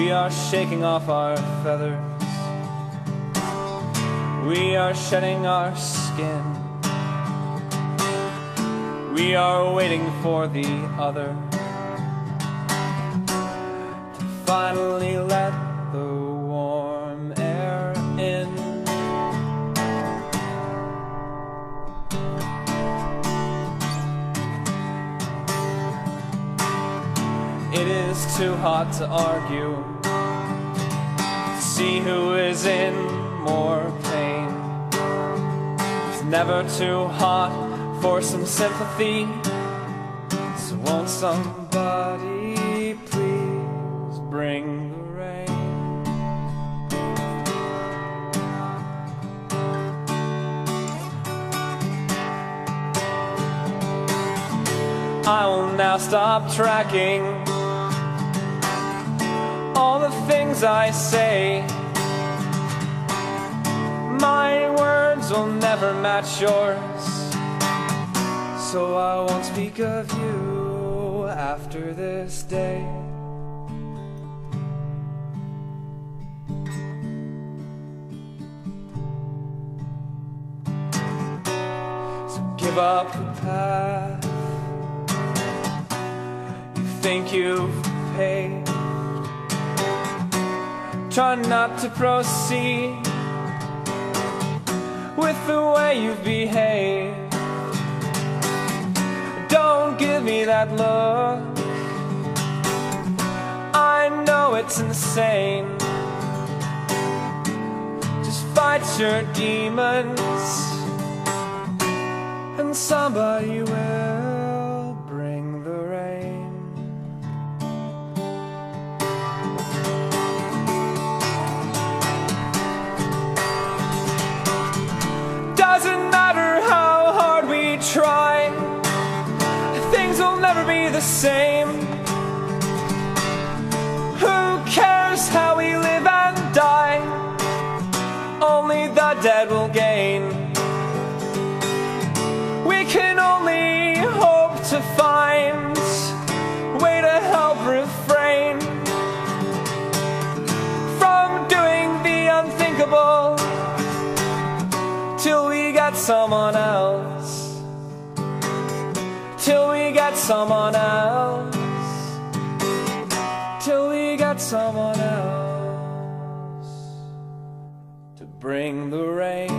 We are shaking off our feathers. We are shedding our skin. We are waiting for the other to finally let the warm air in. It is too hot to argue, to see who is in more pain. It's never too hot for some sympathy, so won't somebody please bring the rain? I will now stop tracking all the things I say. My words will never match yours, so I won't speak of you after this day. So give up the path you think you've paved. Try not to proceed with the way you've behaved. Don't give me that look, I know it's insane. Just fight your demons, and somebody will bring the rain. Doesn't matter how hard we try, things will never be the same. Who cares how we live and die? Only the dead will gain. We can only hope to find a way to help refrain from doing the unthinkable till we got someone else. Till we got someone else. Till we got someone else to bring the rain.